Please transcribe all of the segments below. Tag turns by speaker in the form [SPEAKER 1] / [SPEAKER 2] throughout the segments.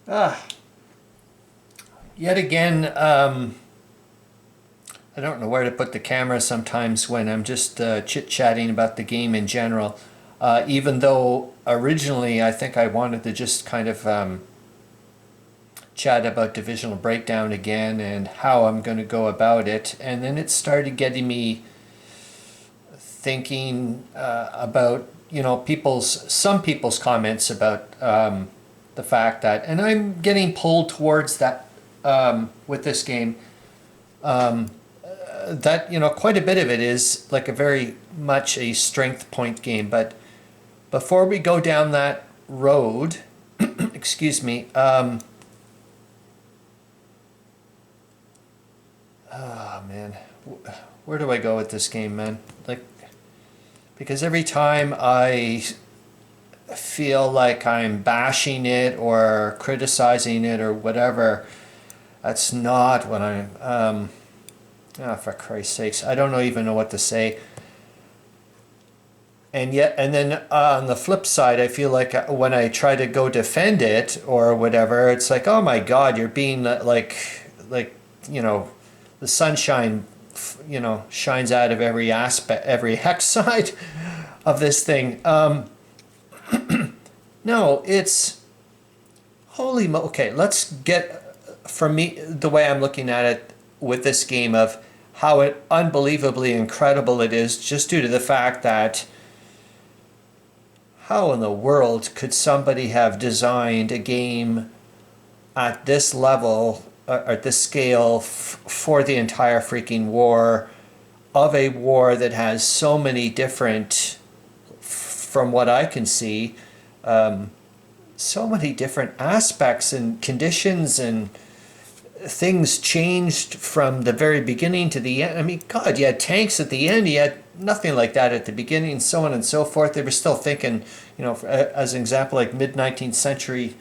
[SPEAKER 1] Ah, yet again, I don't know where to put the camera sometimes when I'm just chit-chatting about the game in general. Even though originally I think I wanted to just kind of chat about divisional breakdown again and how I'm going to go about it. And then it started getting me thinking about, some people's comments about the fact that, and I'm getting pulled towards that with this game, that, quite a bit of it is like a very much a strength point game. But before we go down that road, excuse me, oh man, where do I go with this game, man? Like, because every time I feel like I'm bashing it or criticizing it or whatever, that's not what I'm. Oh, for Christ's sakes, I don't even know what to say. And yet, and then on the flip side, I feel like when I try to go defend it or whatever, it's like, oh my God, you're being like, you know, the sunshine, shines out of every aspect, every hex side of this thing. No, it's holy mo. Okay, let's get from me the way I'm looking at it with this game of how unbelievably incredible it is, just due to the fact that how in the world could somebody have designed a game at this level, at this scale, for the entire freaking war, of a war that has so many different, from what I can see, so many different aspects and conditions, and things changed from the very beginning to the end. I mean, God, you had tanks at the end, you had nothing like that at the beginning, so on and so forth. They were still thinking, as an example, like mid-19th century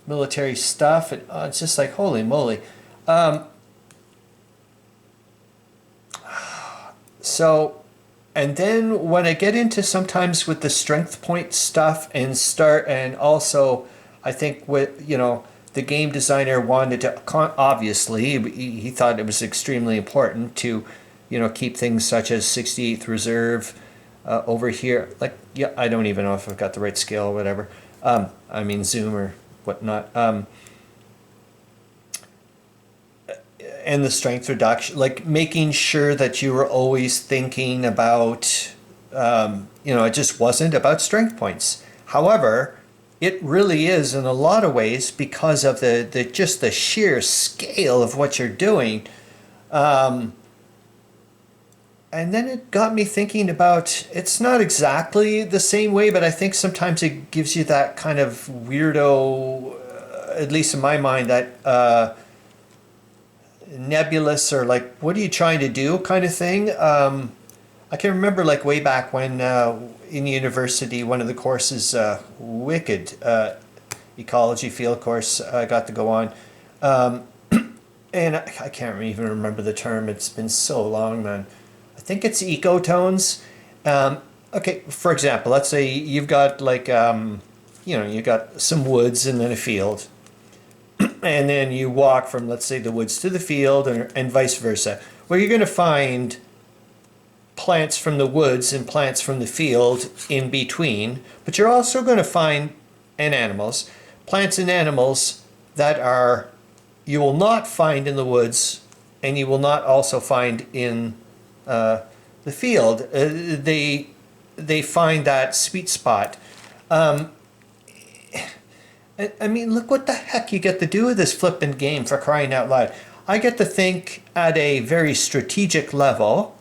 [SPEAKER 1] military stuff. It's just like, holy moly. So, and then when I get into sometimes with the strength point stuff and also I think with, the game designer wanted to, obviously, he thought it was extremely important to, keep things such as 68th Reserve over here. Like, yeah, I don't even know if I've got the right scale or whatever. I mean, zoom or whatnot. And the strength reduction, like making sure that you were always thinking about, it just wasn't about strength points. However, it really is in a lot of ways because of the just the sheer scale of what you're doing. And then it got me thinking about, it's not exactly the same way, but I think sometimes it gives you that kind of weirdo, at least in my mind, that nebulous or like, what are you trying to do kind of thing. I can remember like way back when in university, one of the courses, wicked ecology field course, I got to go on. And I can't even remember the term. It's been so long, man. I think it's ecotones. Okay, for example, let's say you've got like, you got some woods and then a field. And then you walk from, let's say, the woods to the field and vice versa. Well, you're going to find plants from the woods and plants from the field in between, but you're also going to find, and animals, plants and animals that are, you will not find in the woods, and you will not also find in the field. They find that sweet spot. I mean, look what the heck you get to do with this flippin' game, for crying out loud. I get to think at a very strategic level,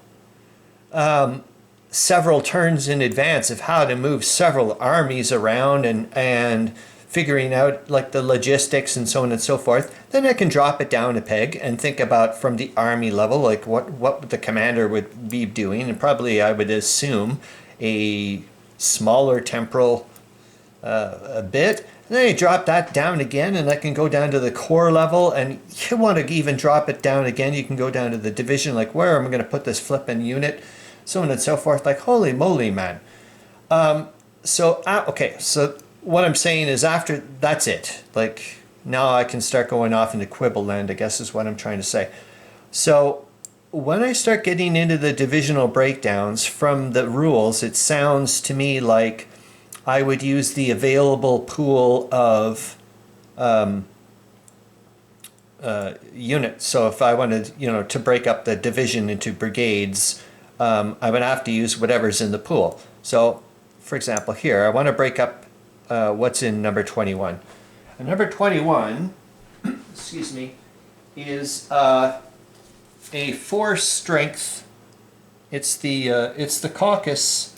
[SPEAKER 1] several turns in advance of how to move several armies around and figuring out like the logistics and so on and so forth. Then I can drop it down a peg and think about from the army level, like what the commander would be doing, and probably I would assume a smaller temporal a bit. And then you drop that down again, and I can go down to the core level, and you want to even drop it down again, you can go down to the division, like where am I going to put this flipping unit, so on and so forth. Like, holy moly, man. Okay, so what I'm saying is after, that's it. Like, now I can start going off into quibble land, I guess is what I'm trying to say. So when I start getting into the divisional breakdowns from the rules, it sounds to me like I would use the available pool of units. So if I wanted, to break up the division into brigades, I would have to use whatever's in the pool. So, for example, here I want to break up what's in number 21. And number 21, excuse me, is a 4 strength. It's the Caucasus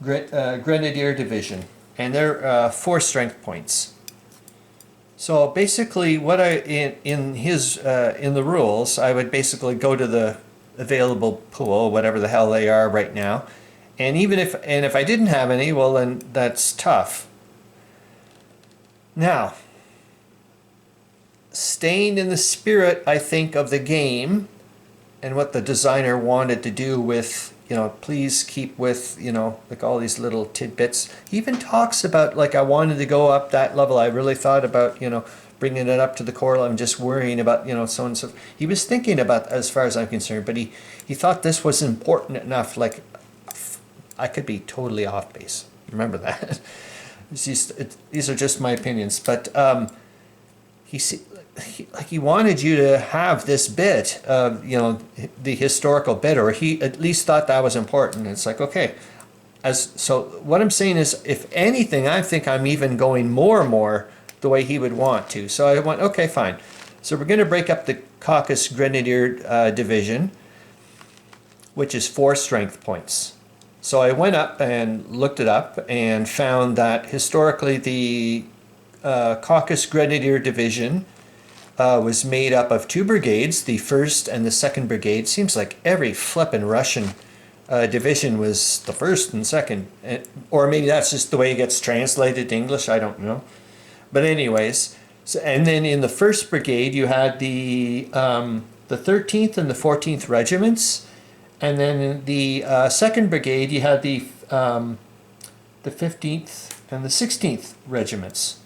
[SPEAKER 1] Grenadier Division, and they're 4 strength points. So basically, what in the rules, I would basically go to the available pool, whatever the hell they are right now, and if I didn't have any, well then that's tough. Now, staying in the spirit, I think, of the game and what the designer wanted to do with, please keep with, like all these little tidbits. He even talks about, like, I wanted to go up that level. I really thought about, bringing it up to the core level and just worrying about, so and so. He was thinking about, as far as I'm concerned, but he thought this was important enough. Like, I could be totally off base. Remember that. These are just my opinions, but he wanted you to have this bit of, the historical bit, or he at least thought that was important. It's like, okay, so what I'm saying is, if anything, I think I'm even going more and more the way he would want to. So I went, okay, fine. So we're going to break up the Caucasus Grenadier Division, which is 4 strength points. So I went up and looked it up and found that historically the Caucasus Grenadier Division was made up of 2 brigades, the 1st and the 2nd Brigade. Seems like every flippin' Russian division was the 1st and 2nd. Or maybe that's just the way it gets translated to English, I don't know. But anyways, and then in the 1st Brigade you had the 13th and the 14th Regiments. And then in the 2nd Brigade, you had the 15th and the 16th Regiments.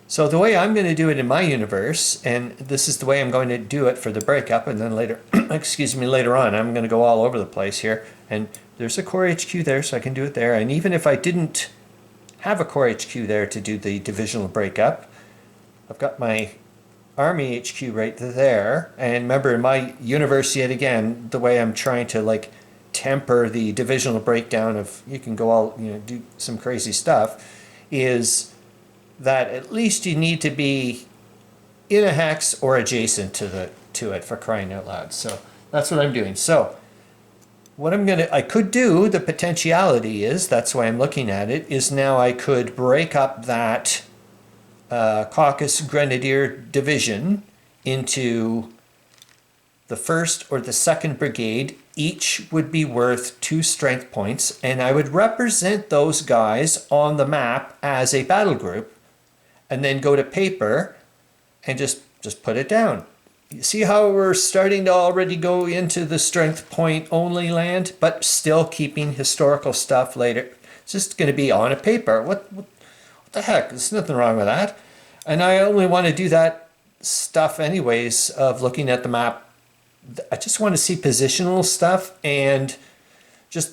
[SPEAKER 1] So the way I'm going to do it in my universe, and this is the way I'm going to do it for the breakup, and then later, later on, I'm going to go all over the place here. And there's a Core HQ there, so I can do it there. And even if I didn't have a Core HQ there to do the divisional breakup, I've got my Army HQ right there. And remember, in my universe, yet again, the way I'm trying to, like, temper the divisional breakdown of, you can go all, do some crazy stuff, is that at least you need to be in a hex or adjacent to it, for crying out loud. So that's what I'm doing. So what I could do, the potentiality is, that's why I'm looking at it, is now I could break up that Caucasus Grenadier Division into the 1st or the 2nd Brigade. Each would be worth 2 strength points, and I would represent those guys on the map as a battle group, and then go to paper and just just put it down. You see how we're starting to already go into the strength point only land, but still keeping historical stuff later. It's just going to be on a paper. What the heck? There's nothing wrong with that. And I only want to do that stuff anyways of looking at the map. I just want to see positional stuff and just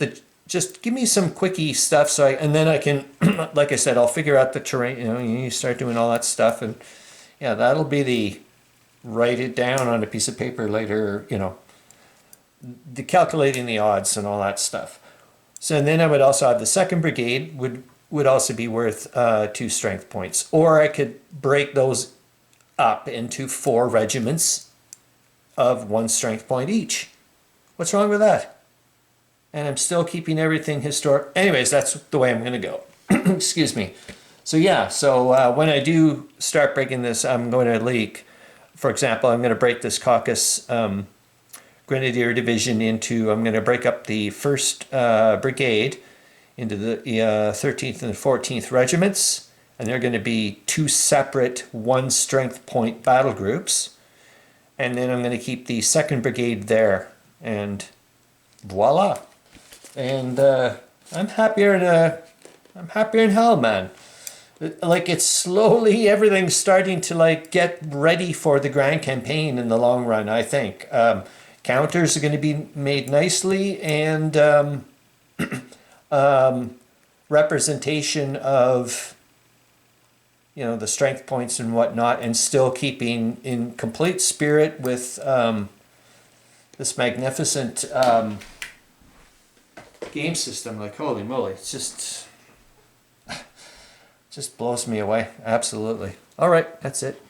[SPEAKER 1] give me some quickie stuff and then I can, like I said, I'll figure out the terrain. You start doing all that stuff, and yeah, that'll be the write it down on a piece of paper later, the calculating the odds and all that stuff. So then I would also have the 2nd Brigade would also be worth 2 strength points. Or I could break those up into 4 regiments of 1 strength point each. What's wrong with that? And I'm still keeping everything historic. Anyways, that's the way I'm going to go. Excuse me. So yeah, when I do start breaking this, I'm going to leak. For example, I'm going to break this Caucasus Grenadier Division into, I'm going to break up the 1st Brigade into the 13th and the 14th Regiments, and they're going to be 2 separate 1 strength point battle groups. And then I'm going to keep the 2nd Brigade there, and voila. And I'm happier in hell, man. like it's slowly everything's starting to like get ready for the grand campaign in the long run. I think counters are going to be made nicely, and representation of the strength points and whatnot, and still keeping in complete spirit with this magnificent game system. Like, holy moly, it's just blows me away. Absolutely. All right, that's it.